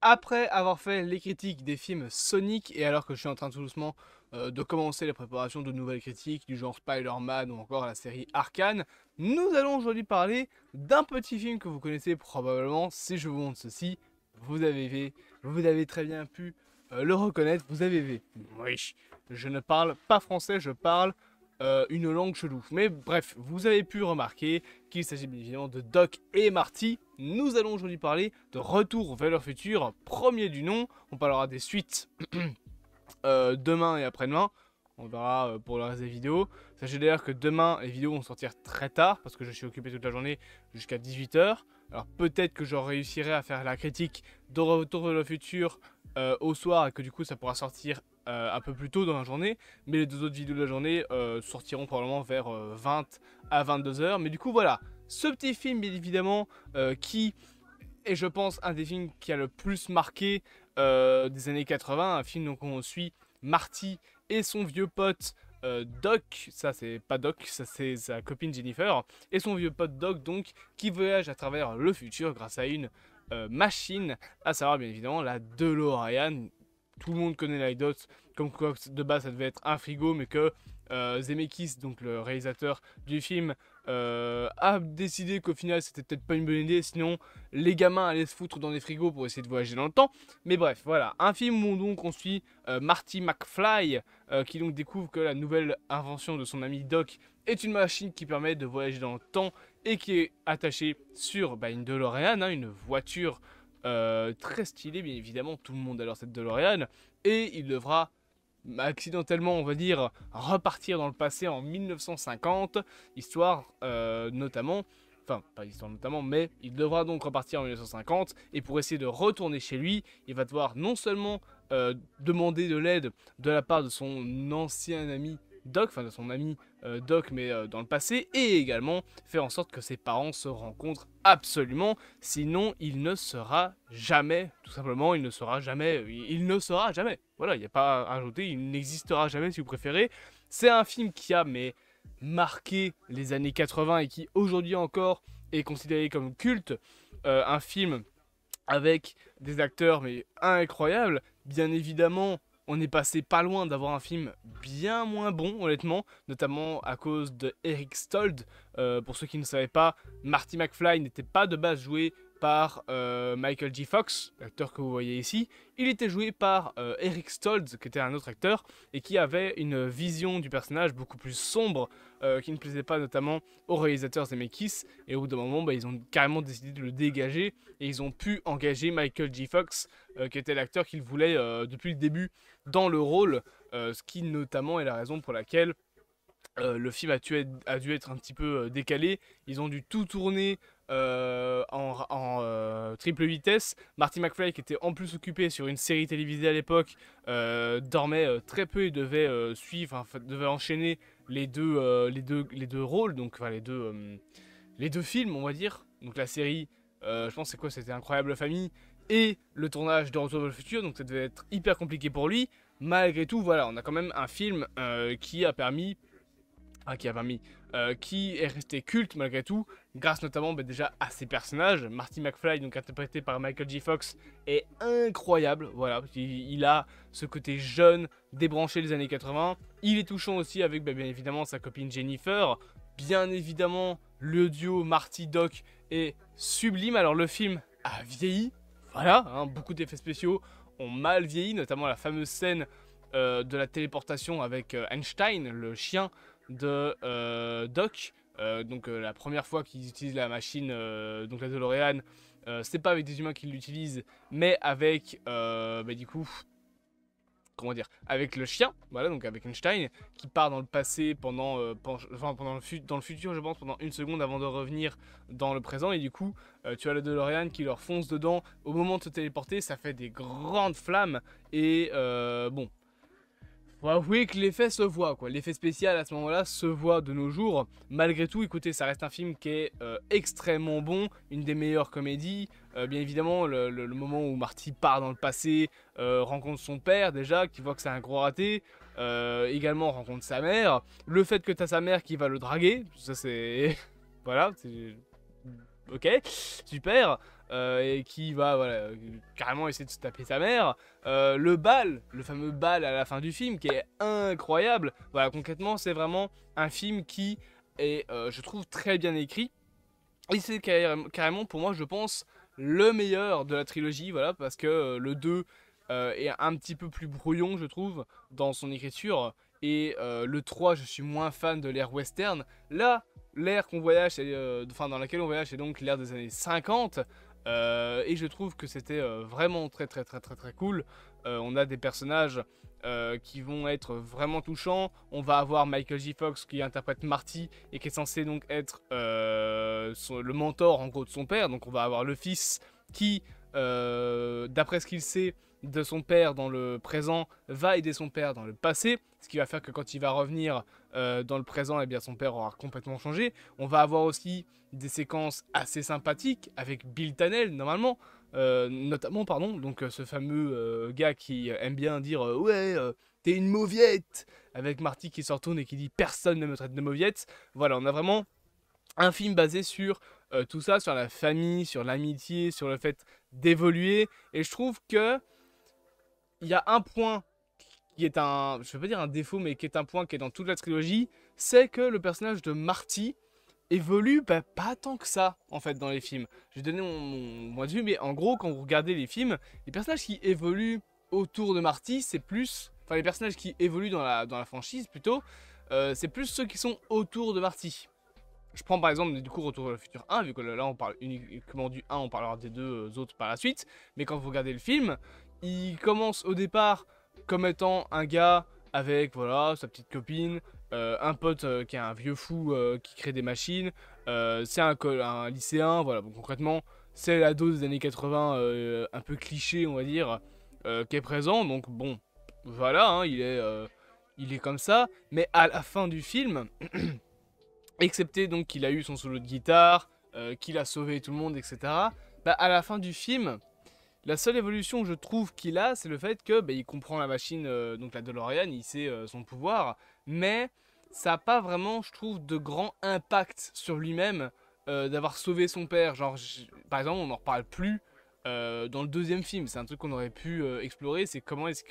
Après avoir fait les critiques des films Sonic, et alors que je suis en train tout doucement de commencer les préparations de nouvelles critiques du genre Spider-Man ou encore la série Arcane, nous allons aujourd'hui parler d'un petit film que vous connaissez probablement. Si je vous montre ceci, vous avez très bien pu le reconnaître, vous avez vu. Oui, je ne parle pas français, je parle une langue chelou. Mais bref, vous avez pu remarquer qu'il s'agit bien évidemment de Doc et Marty. Nous allons aujourd'hui parler de Retour vers le futur, premier du nom. On parlera des suites demain et après-demain. On verra pour le reste des vidéos. Sachez d'ailleurs que demain, les vidéos vont sortir très tard parce que je suis occupé toute la journée jusqu'à 18 h. Alors peut-être que je réussirai à faire la critique de Retour vers le futur au soir et que du coup ça pourra sortir un peu plus tôt dans la journée. Mais les deux autres vidéos de la journée sortiront probablement vers 20 à 22 h. Mais du coup voilà, ce petit film bien évidemment qui est je pense un des films qui a le plus marqué des années 80. Un film donc où on suit Marty et son vieux pote Doc, ça c'est pas Doc, ça c'est sa copine Jennifer, et son vieux pote Doc donc qui voyage à travers le futur grâce à une machine, à savoir bien évidemment la DeLorean. Tout le monde connaît l'anecdote, comme quoi de base ça devait être un frigo, mais que Zemeckis, donc le réalisateur du film, a décidé qu'au final c'était peut-être pas une bonne idée, sinon les gamins allaient se foutre dans des frigos pour essayer de voyager dans le temps. Mais bref, voilà, un film où donc on suit Marty McFly, qui donc découvre que la nouvelle invention de son ami Doc est une machine qui permet de voyager dans le temps et qui est attachée sur une DeLorean, hein, une voiture très stylée, bien évidemment, tout le monde adore cette DeLorean, et il devra accidentellement, on va dire, repartir dans le passé en 1950, histoire notamment, enfin pas histoire notamment, mais il devra donc repartir en 1950, et pour essayer de retourner chez lui, il va devoir non seulement demander de l'aide de la part de son ancien ami Doc, enfin de son ami Doc, mais dans le passé, et également faire en sorte que ses parents se rencontrent absolument, sinon il ne sera jamais, tout simplement, il ne sera jamais, il ne sera jamais, voilà, il n'y a pas à rajouter, il n'existera jamais si vous préférez. C'est un film qui a marqué les années 80 et qui aujourd'hui encore est considéré comme culte, un film avec des acteurs mais incroyables, bien évidemment. On est passé pas loin d'avoir un film bien moins bon, honnêtement, notamment à cause de Eric Stoltz. Pour ceux qui ne savaient pas, Marty McFly n'était pas de base joué par Michael J. Fox, l'acteur que vous voyez ici. Il était joué par Eric Stoltz, qui était un autre acteur, et qui avait une vision du personnage beaucoup plus sombre, qui ne plaisait pas notamment aux réalisateurs Zemeckis. Et au bout d'un moment, ils ont carrément décidé de le dégager, et ils ont pu engager Michael J. Fox, qui était l'acteur qu'ils voulaient depuis le début dans le rôle, ce qui notamment est la raison pour laquelle le film a dû être un petit peu décalé. Ils ont dû tout tourner en triple vitesse. Marty McFly, qui était en plus occupé sur une série télévisée à l'époque, dormait très peu et devait suivre, devait enchaîner les deux rôles, donc les deux films, on va dire. Donc la série, je pense c'est quoi, c'était Incroyable Famille, et le tournage de Retour vers le futur, donc ça devait être hyper compliqué pour lui. Malgré tout, voilà, on a quand même un film qui est resté culte malgré tout, grâce notamment déjà à ses personnages. Marty McFly, donc interprété par Michael J. Fox, est incroyable. Voilà, il a ce côté jeune, débranché des années 80. Il est touchant aussi avec bien évidemment sa copine Jennifer. Bien évidemment, le duo Marty-Doc est sublime. Alors le film a vieilli, voilà, hein, beaucoup d'effets spéciaux ont mal vieilli, notamment la fameuse scène de la téléportation avec Einstein, le chien de Doc. Donc la première fois qu'ils utilisent la machine, donc la DeLorean, c'est pas avec des humains qu'ils l'utilisent, mais avec du coup, comment dire, avec le chien, voilà, donc avec Einstein, qui part dans le passé dans le futur, je pense, pendant une seconde avant de revenir dans le présent, et du coup, tu as la DeLorean qui leur fonce dedans au moment de se téléporter, ça fait des grandes flammes, et bon, faut avouer que l'effet se voit, quoi. L'effet spécial à ce moment-là se voit de nos jours. Malgré tout, écoutez, ça reste un film qui est extrêmement bon, une des meilleures comédies. Bien évidemment, le moment où Marty part dans le passé, rencontre son père déjà, qui voit que c'est un gros raté. Également rencontre sa mère. Le fait que t'as sa mère qui va le draguer, ça c'est... voilà, c'est... ok, super. et qui va voilà, carrément essayer de se taper sa mère. Le bal, le fameux bal à la fin du film qui est incroyable. Voilà, concrètement c'est vraiment un film qui est, je trouve, très bien écrit. Et c'est carrément pour moi, je pense, le meilleur de la trilogie, voilà, parce que le 2 est un petit peu plus brouillon, je trouve, dans son écriture. Et le 3, je suis moins fan de l'ère western. Là, l'ère qu'on voyage, enfin dans laquelle on voyage, c'est donc l'ère des années 50. Et je trouve que c'était vraiment très cool. On a des personnages qui vont être vraiment touchants. On va avoir Michael J. Fox qui interprète Marty et qui est censé donc être le mentor en gros de son père. Donc on va avoir le fils qui, d'après ce qu'il sait de son père dans le présent, va aider son père dans le passé. Ce qui va faire que quand il va revenir dans le présent, eh bien son père aura complètement changé. On va avoir aussi des séquences assez sympathiques avec Bill Tannell normalement. Notamment, pardon, donc ce fameux gars qui aime bien dire ouais, t'es une mauviette, avec Marty qui se retourne et qui dit personne ne me traite de mauviette. Voilà, on a vraiment un film basé sur tout ça, sur la famille, sur l'amitié, sur le fait d'évoluer. Et je trouve que il y a un point qui est un, je vais pas dire un défaut, mais qui est un point qui est dans toute la trilogie, c'est que le personnage de Marty évolue pas tant que ça, en fait, dans les films. Je vais donner mon point de vue, mais en gros, quand vous regardez les films, les personnages qui évoluent autour de Marty, c'est plus... Enfin, les personnages qui évoluent dans la franchise, plutôt, c'est plus ceux qui sont autour de Marty. Je prends par exemple, du coup, Retour vers le futur 1, vu que là, on parle uniquement du 1, on parlera des deux autres par la suite. Mais quand vous regardez le film, il commence au départ comme étant un gars avec, voilà, sa petite copine, un pote qui est un vieux fou qui crée des machines, c'est un lycéen, voilà, bon, concrètement, c'est l'ado des années 80, un peu cliché, on va dire, qui est présent, donc bon, voilà, hein, il est comme ça, mais à la fin du film, excepté donc qu'il a eu son solo de guitare, qu'il a sauvé tout le monde, etc., bah, à la fin du film, la seule évolution que je trouve qu'il a, c'est le fait que il comprend la machine, donc la DeLorean, il sait son pouvoir, mais ça n'a pas vraiment, je trouve, de grand impact sur lui-même d'avoir sauvé son père. Genre, par exemple, on n'en reparle plus dans le deuxième film. C'est un truc qu'on aurait pu explorer, c'est comment est-ce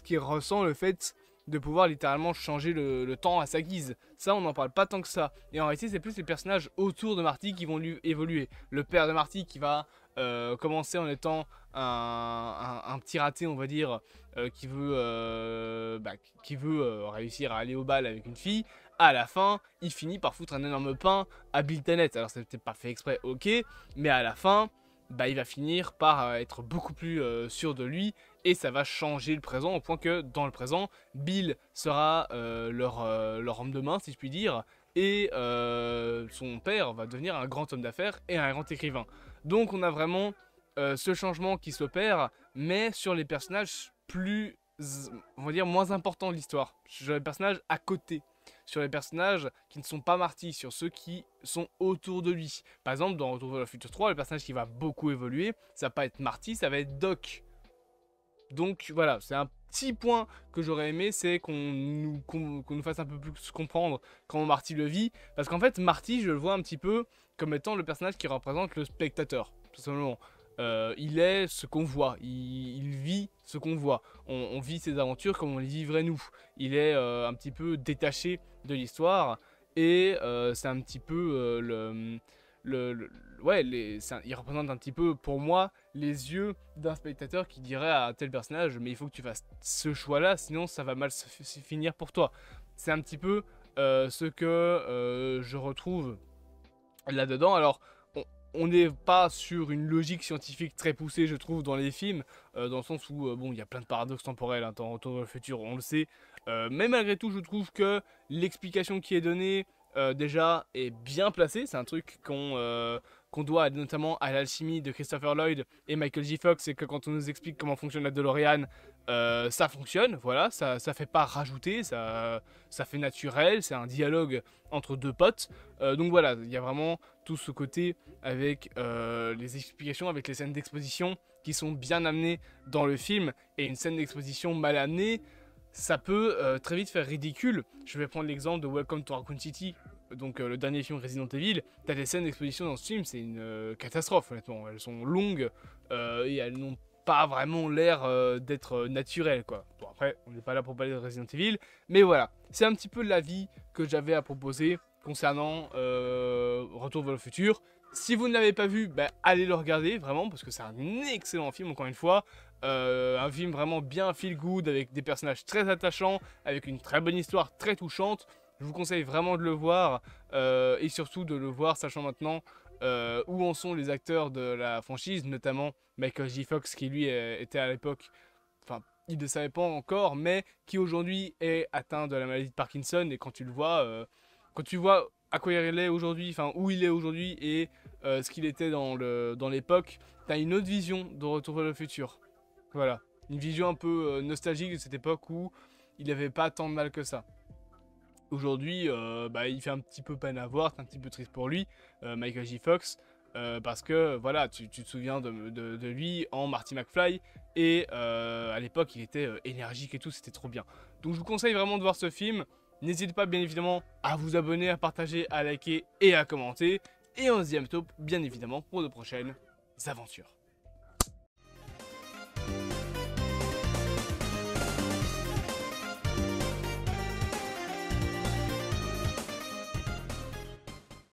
qu'il ressent le fait de pouvoir littéralement changer le temps à sa guise. Ça, on n'en parle pas tant que ça. Et en réalité, c'est plus les personnages autour de Marty qui vont lui évoluer. Le père de Marty qui va commencer en étant un petit raté, on va dire, qui veut réussir à aller au bal avec une fille. À la fin, il finit par foutre un énorme pain à Bill Tennant. Alors, c'est peut-être pas fait exprès, ok, mais à la fin, il va finir par être beaucoup plus sûr de lui et ça va changer le présent au point que dans le présent, Bill sera leur homme de main, si je puis dire, et son père va devenir un grand homme d'affaires et un grand écrivain. Donc on a vraiment ce changement qui s'opère, mais sur les personnages plus, on va dire, moins importants de l'histoire, sur les personnages à côté, sur les personnages qui ne sont pas Marty, sur ceux qui sont autour de lui. Par exemple, dans Retour vers le futur 3, le personnage qui va beaucoup évoluer, ça va pas être Marty, ça va être Doc. Donc voilà, c'est un petit point que j'aurais aimé, c'est qu'on nous fasse un peu plus comprendre comment Marty le vit. Parce qu'en fait, Marty, je le vois un petit peu comme étant le personnage qui représente le spectateur, tout simplement. Il est ce qu'on voit, il vit ce qu'on voit. On vit ses aventures comme on les vivrait nous. Il est un petit peu détaché de l'histoire et c'est un petit peu il représente un petit peu pour moi les yeux d'un spectateur qui dirait à tel personnage mais il faut que tu fasses ce choix là sinon ça va mal se finir pour toi. C'est un petit peu ce que je retrouve là-dedans. Alors on n'est pas sur une logique scientifique très poussée, je trouve, dans les films, dans le sens où, bon, il y a plein de paradoxes temporels hein, dans Retour vers le futur, on le sait. Mais malgré tout, je trouve que l'explication qui est donnée, déjà, est bien placée. C'est un truc qu'on doit notamment à l'alchimie de Christopher Lloyd et Michael J. Fox, c'est que quand on nous explique comment fonctionne la DeLorean, ça fonctionne, voilà, ça fait pas rajouter, ça fait naturel, c'est un dialogue entre deux potes. Donc voilà, il y a vraiment tout ce côté avec les explications, avec les scènes d'exposition qui sont bien amenées dans le film, et une scène d'exposition mal amenée, ça peut très vite faire ridicule. Je vais prendre l'exemple de Welcome to Raccoon City, donc le dernier film Resident Evil, t'as des scènes d'exposition dans ce film, c'est une catastrophe honnêtement. Elles sont longues et elles n'ont pas vraiment l'air d'être naturelles quoi. Bon après, on n'est pas là pour parler de Resident Evil, mais voilà, c'est un petit peu l'avis que j'avais à proposer concernant Retour vers le futur. Si vous ne l'avez pas vu, bah, allez le regarder vraiment parce que c'est un excellent film encore une fois. Un film vraiment bien feel good avec des personnages très attachants, avec une très bonne histoire très touchante. Je vous conseille vraiment de le voir et surtout de le voir sachant maintenant où en sont les acteurs de la franchise, notamment Michael J. Fox qui lui était à l'époque, enfin il ne savait pas encore, mais qui aujourd'hui est atteint de la maladie de Parkinson et quand tu le vois, quand tu vois à quoi il est aujourd'hui, enfin où il est aujourd'hui et ce qu'il était dans l'époque, t'as une autre vision de Retour vers le futur. Voilà, une vision un peu nostalgique de cette époque où il n'avait pas tant de mal que ça. Aujourd'hui, bah, il fait un petit peu peine à voir, c'est un petit peu triste pour lui, Michael J. Fox, parce que voilà, tu te souviens de lui en Marty McFly, et à l'époque il était énergique et tout, c'était trop bien. Donc je vous conseille vraiment de voir ce film. N'hésitez pas bien évidemment à vous abonner, à partager, à liker et à commenter. Et on se dit à bientôt bien évidemment pour de prochaines aventures.